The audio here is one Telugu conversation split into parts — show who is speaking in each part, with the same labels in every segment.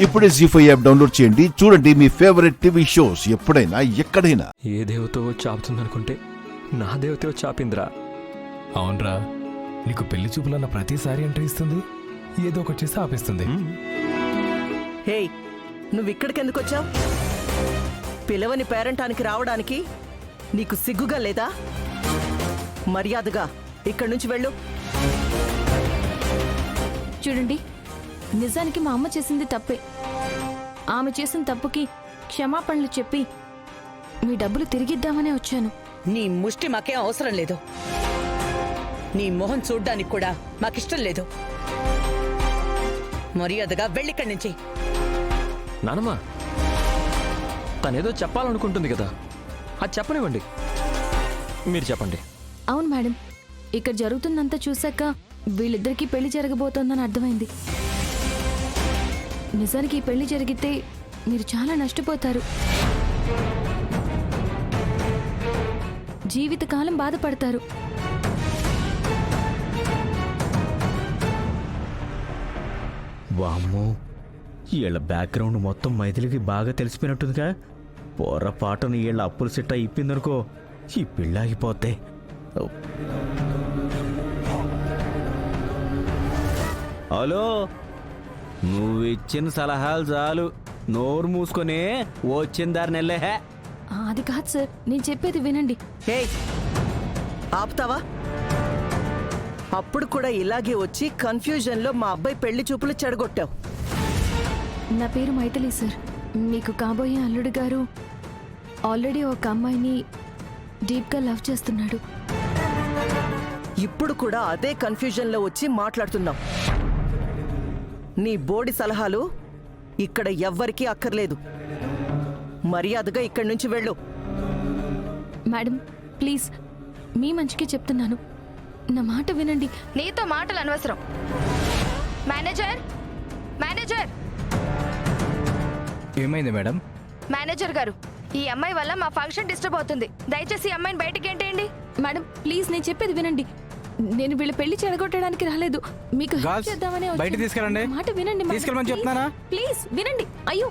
Speaker 1: ఇప్పుడే జీ5 యాప్ డౌన్లోడ్ చేయండి. చూడండి మీ ఫేవరెట్ టీవీ షోస్ ఎప్పుడైనా ఎక్కడైనా.
Speaker 2: ఏ దేవతో చాపుతుందనుకుంటే నా దేవతో చాపిందిరా.
Speaker 3: అవునరా, నీకు పెళ్లి చూపులన్న ప్రతిసారి ఎంట్రీ ఇస్తుంది, ఏదో ఒకటి చేసి ఆపేస్తుంది.
Speaker 4: హే, నువ్విక్కడికెందుకు వచ్చావు? పిలవని పేరంటానికి రావడానికి నీకు సిగ్గుగా లేదా? మర్యాదగా ఇక్కడి నుంచి వెళ్ళు.
Speaker 5: చూడండి, నిజానికి మా అమ్మ చేసింది తప్పే. ఆమె చేసిన తప్పుకి క్షమాపణలు చెప్పి మీ డబ్బులు తిరిగిద్దామనే వచ్చాను.
Speaker 6: నీ ముష్టి మాకేం అవసరం లేదు. నీ మొహం చూడ్డానికి కూడా మాకిష్టం లేదు. మర్యాదగా వెళ్ళిక్కడి నుంచి.
Speaker 2: నానమ్మా, తనేదో చెప్పాలనుకుంటుంది కదా, అది చెప్పనివ్వండి. మీరు చెప్పండి.
Speaker 5: అవును మేడం, ఇక్కడ జరుగుతుందంతా చూశాక వీళ్ళిద్దరికీ పెళ్లి జరగబోతోందని అర్థమైంది. నిజానికి ఈ పెళ్లి జరిగితే మీరు చాలా నష్టపోతారు. జీవితకాలం బాధపడతారు.
Speaker 7: వామ్మో, వీళ్ళ బ్యాక్గ్రౌండ్ మొత్తం మైథిలికి బాగా తెలిసిపోయినట్టుందిగా. పొరపాటున వీళ్ళ అప్పుల సిట్ట ఇప్పిందనుకో, ఈ పెళ్ళాగిపోతే. హలో, నువ్విచ్చిన సలహాలు చాలు, నోరు మూసుకొని వచ్చిన దారి నెల్లే.
Speaker 5: అది కాదు సార్, నేను చెప్పేది వినండి.
Speaker 4: హే, ఆపుతావా? అప్పుడు కూడా ఇలాగే వచ్చి కన్ఫ్యూజన్లో మా అబ్బాయి పెళ్లి చూపులు చెడగొట్టావు.
Speaker 5: నా పేరు మైథిలి సార్. మీకు కాబోయే అల్లుడు గారు ఆల్రెడీ ఒక అమ్మాయిని డీప్గా లవ్ చేస్తున్నాడు.
Speaker 4: ఇప్పుడు కూడా అదే కన్ఫ్యూజన్లో వచ్చి మాట్లాడుతున్నావు. నీ బోడి సలహాలు ఇక్కడ ఎవ్వరికీ అక్కర్లేదు. మర్యాదగా ఇక్కడి నుంచి వెళ్ళు.
Speaker 5: మేడం, ప్లీజ్, మీ మంచికి చెప్తున్నాను, నా మాట వినండి.
Speaker 8: నీతో మాటలు అనవసరం. మేనేజర్, మేనేజర్,
Speaker 3: ఏమైంది మేడం?
Speaker 8: మేనేజర్ గారు, ఈ అమ్మాయి వల్ల మా ఫంక్షన్ డిస్టర్బ్ అవుతుంది. దయచేసి ఈ అమ్మాయిని బయటికి ఏంటేయండి.
Speaker 5: మేడం, ప్లీజ్, నేను చెప్పేది వినండి. నేను వీళ్ళ పెళ్లి చెడగొట్టడానికి రాలేదు, మీకు హెల్ప్ చేద్దామనే వచ్చాను.
Speaker 3: బయట తీసుకెళ్ళండి.
Speaker 5: మాట వినండి మేడం.
Speaker 3: తీసుకెళ్ళమని చెప్తున్నానా?
Speaker 5: ప్లీజ్ వినండి. అయ్యో,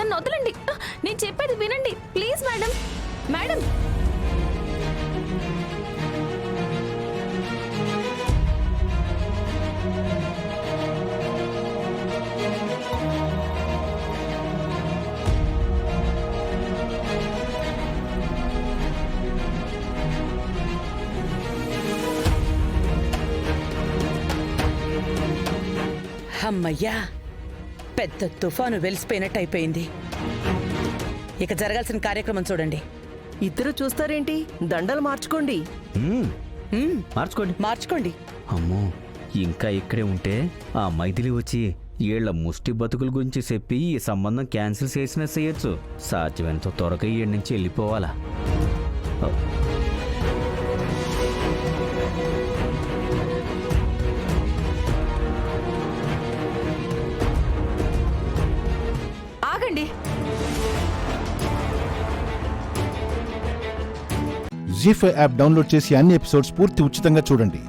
Speaker 5: నన్ను వదలండి. నేను చెప్పేది వినండి ప్లీజ్. మేడం, మేడం,
Speaker 6: అమ్మయ్యా, పెద్ద తుఫాను వెలిసిపోయినట్టు అయిపోయింది. ఇక జరగాల్సిన కార్యక్రమం చూడండి.
Speaker 4: ఇద్దరు చూస్తారేంటి? దండలు మార్చుకోండి.
Speaker 7: మార్చుకోండి.
Speaker 6: మార్చుకోండి.
Speaker 7: అమ్మో, ఇంకా ఇక్కడే ఉంటే ఆ మైథిలి వచ్చి వీళ్ళ ముష్టి బతుకుల గురించి చెప్పి ఈ సంబంధం క్యాన్సిల్ చేసినా చేయొచ్చు. సాధ్యమైనంత త్వరగా ఈ నుంచి వెళ్ళిపోవాలా.
Speaker 4: ఆగండి.
Speaker 1: జీ5 యాప్ డౌన్లోడ్ చేసి అన్ని ఎపిసోడ్స్ పూర్తి ఉచితంగా చూడండి.